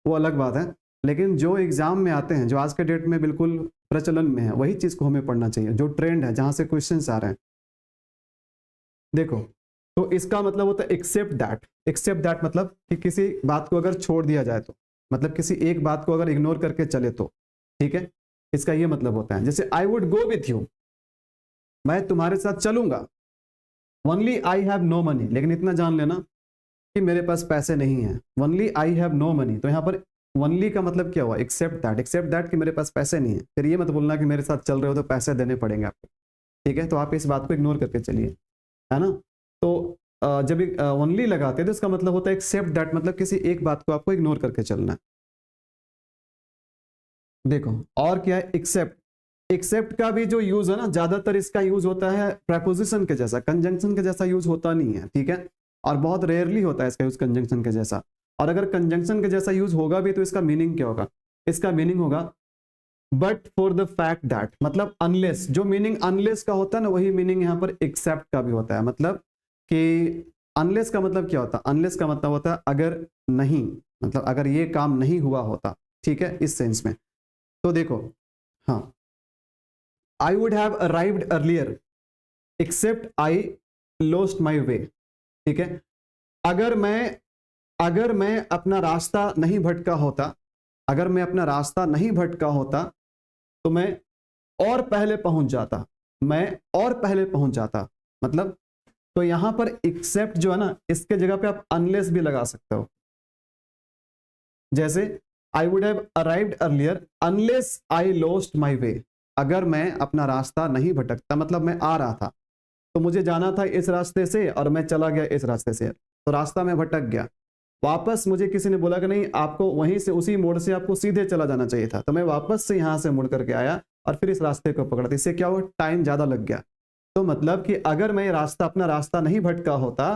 वो अलग बात है, लेकिन जो एग्जाम में आते हैं, जो आज के डेट में बिल्कुल प्रचलन में है, वही चीज़ को हमें पढ़ना चाहिए, जो ट्रेंड है, जहाँ से क्वेश्चन आ रहे हैं। देखो तो इसका मतलब होता है एक्सेप्ट दैट। एक्सेप्ट दैट मतलब कि किसी बात को अगर छोड़ दिया जाए तो, मतलब किसी एक बात को अगर इग्नोर करके चले तो। ठीक है, इसका ये मतलब होता है। जैसे I would go with you, मैं तुम्हारे साथ चलूंगा, only I have no money, लेकिन इतना जान लेना कि मेरे पास पैसे नहीं है। Only I have no money, तो यहाँ पर ओनली का मतलब क्या हुआ, एक्सेप्ट दैट। एक्सेप्ट दैट कि मेरे पास पैसे नहीं है, फिर ये मत बोलना कि मेरे साथ चल रहे हो तो पैसे देने पड़ेंगे आपको। ठीक है, तो आप इस बात को इग्नोर करके चलिए, है ना। तो जब ओनली लगाते हैं तो इसका मतलब होता है एक्सेप्ट दैट, मतलब किसी एक बात को आपको इग्नोर करके चलना है। देखो और क्या है, एक्सेप्ट। एक्सेप्ट का भी जो यूज है ना, ज्यादातर इसका यूज होता है प्रेपोजिशन के जैसा, कंजंक्शन के जैसा यूज होता नहीं है। ठीक है, और बहुत रेयरली होता है इसका यूज कंजंक्शन के जैसा। और अगर कंजंक्शन के जैसा यूज होगा भी तो इसका मीनिंग क्या होगा, इसका मीनिंग होगा but for the fact that, मतलब अनलेस। जो मीनिंग अनलेस का होता है ना, वही मीनिंग यहाँ पर एक्सेप्ट का भी होता है। मतलब कि अनलेस का मतलब क्या होता है, अनलेस का मतलब होता है अगर नहीं, मतलब अगर ये काम नहीं हुआ होता। ठीक है, इस सेंस में। तो देखो, हाँ, I would have arrived earlier except I lost my way. ठीक है, अगर मैं अपना रास्ता नहीं भटका होता, अगर मैं अपना रास्ता नहीं भटका होता तो मैं और पहले पहुंच जाता, मैं और पहले पहुंच जाता। मतलब तो यहां पर एक्सेप्ट जो है ना, इसके जगह पे आप अनलेस भी लगा सकते हो। जैसे I would have arrived earlier unless I lost my way, अगर मैं अपना रास्ता नहीं भटकता, मतलब मैं आ रहा था तो मुझे जाना था इस रास्ते से और मैं चला गया इस रास्ते से, तो रास्ता में भटक गया। वापस मुझे किसी ने बोला कि नहीं, आपको वहीं से उसी मोड़ से आपको सीधे चला जाना चाहिए था, तो मैं वापस से यहां से मुड़ करके आया और फिर इस रास्ते को पकड़ा। इससे क्या हुआ, टाइम ज्यादा लग गया। तो मतलब कि अगर मैं रास्ता अपना रास्ता नहीं भटका होता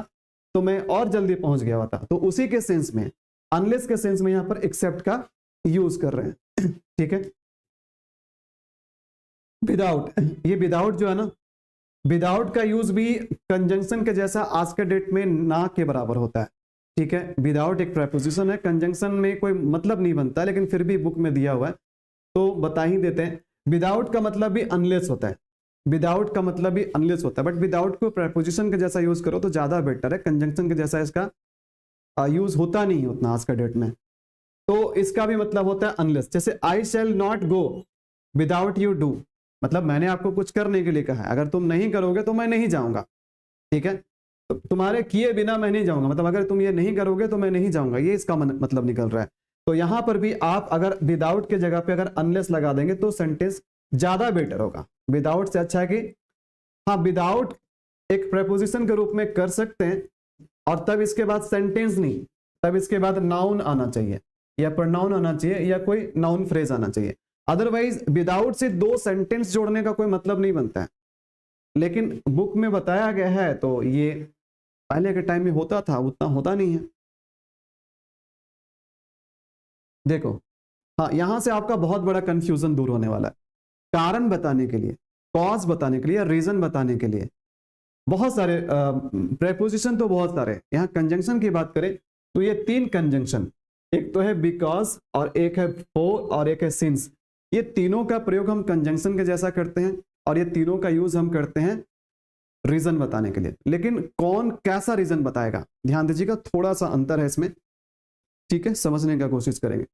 तो मैं और जल्दी पहुंच गया होता। तो उसी के सेंस में, अनलेस के सेंस में यहां पर एक्सेप्ट का यूज कर रहे हैं। ठीक है, विदाउट, ये विदाउट जो है ना, विदाउट का यूज भी कंजंक्शन के जैसा आज के डेट में ना के बराबर होता है। ठीक है, विदाउट एक प्रेपोजिशन है, कंजंक्शन में कोई मतलब नहीं बनता, लेकिन फिर भी बुक में दिया हुआ है तो बता ही देते हैं। विदाउट का मतलब भी अनलेस होता है, विदाउट का मतलब भी अनलेस होता है, बट विदाउट को प्रेपोजिशन के जैसा यूज करो तो ज्यादा बेटर है। कंजंक्शन के जैसा इसका यूज होता नहीं उतना आज के डेट में। तो इसका भी मतलब होता है अनलेस। जैसे I shall not go without you do, मतलब मैंने आपको कुछ करने के लिए कहा है, अगर तुम नहीं करोगे तो मैं नहीं जाऊंगा। ठीक है, तो तुम्हारे किए बिना मैं नहीं जाऊंगा, मतलब अगर तुम ये नहीं करोगे तो मैं नहीं जाऊंगा, ये इसका मतलब निकल रहा है। तो यहां पर भी आप अगर विदाउट के जगह पे अगर अनलेस लगा देंगे तो सेंटेंस ज्यादा बेटर होगा। विदाउट से अच्छा है कि हाँ, विदाउट एक प्रेपोजिशन के रूप में कर सकते हैं, और तब इसके बाद सेंटेंस नहीं, तब इसके बाद नाउन आना चाहिए या प्रोनाउन आना चाहिए या कोई नाउन फ्रेज आना चाहिए। अदरवाइज विदाउट से दो सेंटेंस जोड़ने का कोई मतलब नहीं बनता है। लेकिन बुक में बताया गया है तो ये पहले के टाइम में होता था, उतना होता नहीं है। देखो, हाँ, यहां से आपका बहुत बड़ा कंफ्यूजन दूर होने वाला है। कारण बताने के लिए, कॉज बताने के लिए, रीजन बताने के लिए बहुत सारे प्रेपोजिशन तो बहुत सारे। यहाँ कंजंक्शन की बात करें तो ये 3 कंजंक्शन, एक तो है बिकॉज और एक है फॉर और एक है सिंस। ये तीनों का प्रयोग हम कंजंक्शन के जैसा करते हैं और ये तीनों का यूज हम करते हैं रीजन बताने के लिए। लेकिन कौन कैसा रीजन बताएगा, ध्यान दीजिएगा, थोड़ा सा अंतर है इसमें, ठीक है, समझने का कोशिश करेंगे।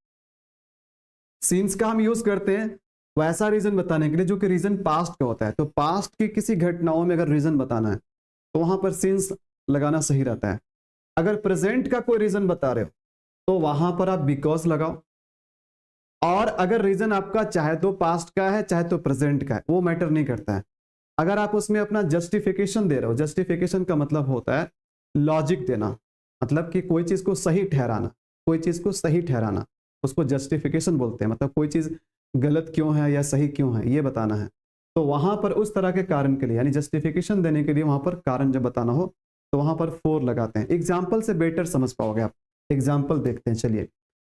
सिंस का हम यूज करते हैं वैसा रीजन बताने के लिए जो कि रीजन पास्ट का होता है। तो पास्ट की किसी घटनाओं में अगर रीजन बताना है तो वहां पर सिंस लगाना सही रहता है। अगर प्रेजेंट का कोई रीजन बता रहे हो तो वहां पर आप बिकॉज लगाओ। और अगर रीजन आपका चाहे तो पास्ट का है चाहे तो प्रेजेंट का है, वो मैटर नहीं करता है। अगर आप उसमें अपना जस्टिफिकेशन दे रहे हो, जस्टिफिकेशन का मतलब होता है लॉजिक देना, मतलब कि कोई चीज को सही ठहराना, कोई चीज को सही ठहराना, उसको जस्टिफिकेशन बोलते हैं। मतलब कोई चीज गलत क्यों है या सही क्यों है ये बताना है। तो वहां पर उस तरह के कारण के लिए, यानी जस्टिफिकेशन देने के लिए वहां पर कारण जब बताना हो तो वहां पर फॉर लगाते हैं। एग्जाम्पल से बेटर समझ पाओगे आप। एग्जाम्पल देखते हैं, चलिए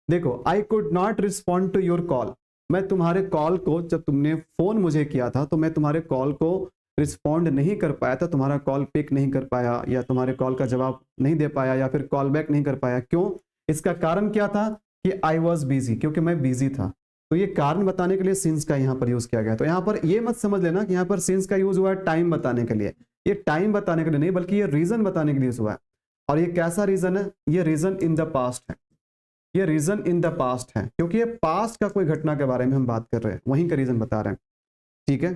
देखो। I could not respond to your call, मैं तुम्हारे कॉल को, जब तुमने फोन मुझे किया था तो मैं तुम्हारे कॉल को रिस्पॉन्ड नहीं कर पाया था, तुम्हारा कॉल पिक नहीं कर पाया या तुम्हारे कॉल का जवाब नहीं दे पाया या फिर कॉल बैक नहीं कर पाया। क्यों? इसका कारण क्या था कि आई वॉज बिजी, क्योंकि मैं बिजी था। तो ये कारण बताने के लिए सिंस का यहाँ पर यूज किया गया। तो यहाँ पर ये मत समझ लेना कि यहाँ पर सिंस का यूज हुआ है टाइम बताने के लिए। ये टाइम बताने के लिए नहीं, बल्कि ये रीजन बताने के लिए यूज हुआ है। और ये कैसा रीजन है? ये रीजन इन द पास्ट है। ये रीजन इन द पास्ट है क्योंकि ये पास्ट का कोई घटना के बारे में हम बात कर रहे हैं, वहीं का रीजन बता रहे हैं, ठीक है।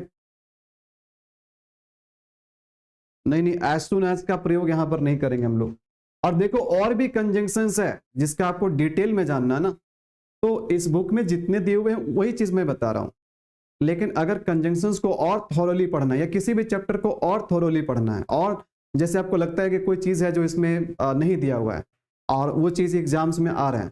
नहीं नहीं, एज सुन एज का प्रयोग यहां पर नहीं करेंगे हम लोग। और देखो और भी कंजंक्शंस है जिसका आपको डिटेल में जानना है ना, तो इस बुक में जितने दिए हुए हैं वही चीज मैं बता रहा हूं। लेकिन अगर कंजंक्शंस को और थोरोली पढ़ना है या किसी भी चैप्टर को और थोरोली पढ़ना है, और जैसे आपको लगता है कि कोई चीज है जो इसमें नहीं दिया हुआ है और वो चीज एग्जाम्स में आ रहा है,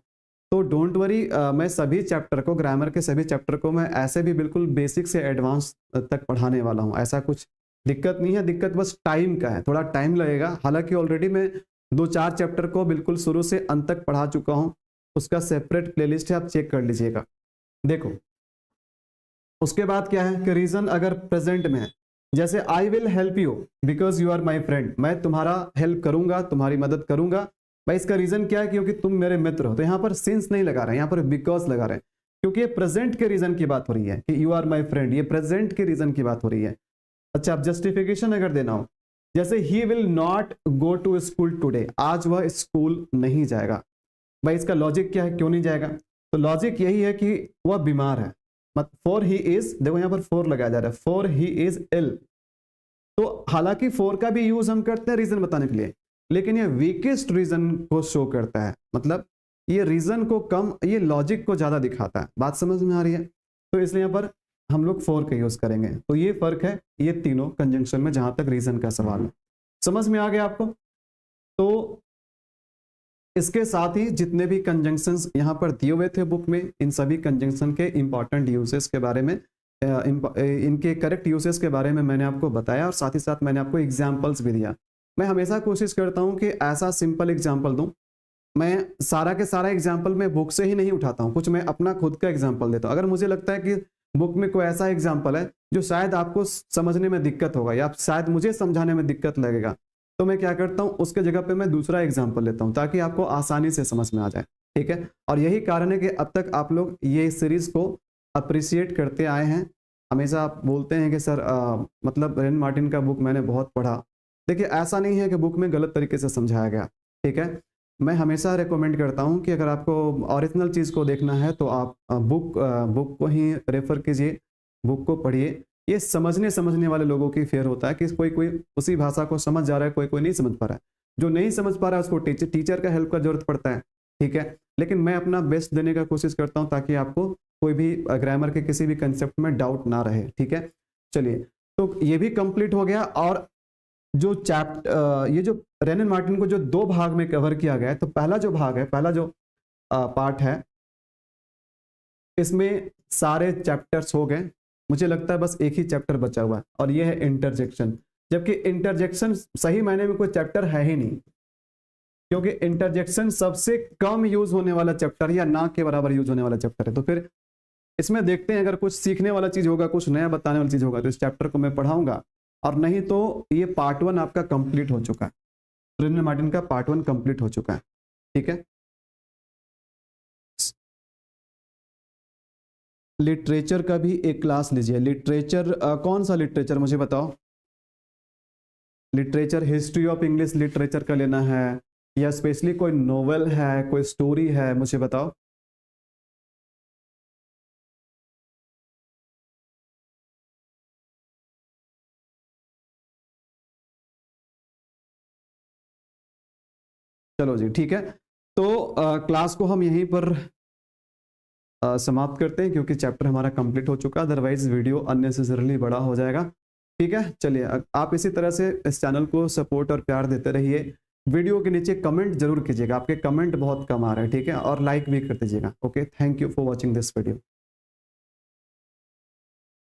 तो डोंट वरी, मैं सभी चैप्टर को, ग्रामर के सभी चैप्टर को मैं ऐसे भी बिल्कुल बेसिक से एडवांस तक पढ़ाने वाला हूँ। ऐसा कुछ दिक्कत नहीं है, दिक्कत बस टाइम का है, थोड़ा टाइम लगेगा। हालांकि ऑलरेडी मैं 2-4 चैप्टर को बिल्कुल शुरू से अंत तक पढ़ा चुका हूँ, उसका सेपरेट प्लेलिस्ट है, आप चेक कर लीजिएगा। देखो उसके बाद क्या है कि रीजन अगर प्रेजेंट में है, जैसे I will help you because you are my friend, मैं तुम्हारा हेल्प करूंगा, तुम्हारी मदद करूंगा। भाई इसका रीजन क्या है? क्योंकि तुम मेरे मित्र हो। तो यहाँ पर सिंस नहीं लगा रहे हैं, यहाँ पर बिकॉज लगा रहे हैं, क्योंकि ये प्रेजेंट के रीजन की बात हो रही है कि यू आर माई फ्रेंड, ये प्रेजेंट के रीजन की बात हो रही है। अच्छा, अब जस्टिफिकेशन अगर देना हो, जैसे he will not go to school today, आज वह स्कूल नहीं जाएगा। भाई इसका लॉजिक क्या है, क्यों नहीं जाएगा? तो लॉजिक यही है कि वह बीमार है। मत फॉर ही इज, देखो यहाँ पर फॉर लगाया जा रहा है, फॉर ही इज इल। तो हालांकि फॉर का भी यूज हम करते हैं रीजन बताने के लिए, लेकिन ये वीकेस्ट रीजन को शो करता है। मतलब ये रीजन को कम, ये लॉजिक को ज्यादा दिखाता है। बात समझ में आ रही है? तो इसलिए यहाँ पर हम लोग फॉर का यूज करेंगे। तो ये फर्क है ये तीनों कंजंक्शन में, जहां तक रीजन का सवाल है। समझ में आ गया आपको? तो इसके साथ ही जितने भी कंजंक्शंस यहाँ पर दिए हुए थे बुक में, इन सभी कंजंक्शन के इंपॉर्टेंट यूजेस के बारे में, इनके करेक्ट यूजेस के बारे में मैंने आपको बताया, और साथ ही साथ मैंने आपको एग्जाम्पल्स भी दिया। मैं हमेशा कोशिश करता हूँ कि ऐसा सिंपल एग्जाम्पल दूँ। मैं सारा के सारा एग्जाम्पल मैं बुक से ही नहीं उठाता हूँ, कुछ मैं अपना खुद का एग्जाम्पल देता हूँ। अगर मुझे लगता है कि बुक में कोई ऐसा एग्जाम्पल है जो शायद आपको समझने में दिक्कत होगा या शायद मुझे समझाने में दिक्कत लगेगा, तो मैं क्या करता हूँ, उसके जगह पे मैं दूसरा एग्जाम्पल लेता हूँ ताकि आपको आसानी से समझ में आ जाए, ठीक है। और यही कारण है कि अब तक आप लोग ये सीरीज को अप्रिशिएट करते आए हैं। हमेशा आप बोलते हैं कि सर मतलब रेन मार्टिन का बुक मैंने बहुत पढ़ा। देखिए ऐसा नहीं है कि बुक में गलत तरीके से समझाया गया, ठीक है। मैं हमेशा रेकमेंड करता हूं कि अगर आपको ओरिजिनल चीज़ को देखना है तो आप बुक को ही रेफर कीजिए, बुक को पढ़िए। ये समझने वाले लोगों की फेयर होता है कि कोई उसी भाषा को समझ जा रहा है, कोई नहीं समझ पा रहा है। जो नहीं समझ पा रहा है उसको टीचर का हेल्प का जरूरत पड़ता है, ठीक है। लेकिन मैं अपना बेस्ट देने का कोशिश करता हूँ ताकि आपको कोई भी ग्रामर के किसी भी कंसेप्ट में डाउट ना रहे, ठीक है। चलिए, तो ये भी कंप्लीट हो गया। और जो ये जो रेन एंड मार्टिन को जो 2 भाग में कवर किया गया है, तो पहला जो भाग है, पहला जो पार्ट है, इसमें सारे चैप्टर्स हो गए। मुझे लगता है बस एक ही चैप्टर बचा हुआ है और ये है इंटरजेक्शन। जबकि इंटरजेक्शन सही मायने में कोई चैप्टर है ही नहीं, क्योंकि इंटरजेक्शन सबसे कम यूज होने वाला चैप्टर या ना के बराबर यूज होने वाला चैप्टर है। तो फिर इसमें देखते हैं, अगर कुछ सीखने वाला चीज होगा, कुछ नया बताने वाली चीज होगा, तो इस चैप्टर को मैं पढ़ाऊंगा और नहीं तो ये पार्ट 1 आपका कंप्लीट हो चुका है, सुरेंद्र मार्टिन का पार्ट 1 कंप्लीट हो चुका है, ठीक है। लिटरेचर का भी एक क्लास लीजिए। लिटरेचर कौन सा लिटरेचर मुझे बताओ? Literature history of English literature का लेना है या स्पेशली कोई नोवेल है, कोई स्टोरी है, मुझे बताओ। चलो जी ठीक है, तो क्लास को हम यहीं पर समाप्त करते हैं क्योंकि चैप्टर हमारा कंप्लीट हो चुका है, अदरवाइज वीडियो अननेसेसरली बड़ा हो जाएगा। ठीक है, चलिए आप इसी तरह से इस चैनल को सपोर्ट और प्यार देते रहिए। वीडियो के नीचे कमेंट जरूर कीजिएगा, आपके कमेंट बहुत कम आ रहे हैं, ठीक है, और लाइक भी कर दीजिएगा। Okay, thank you for watching this video.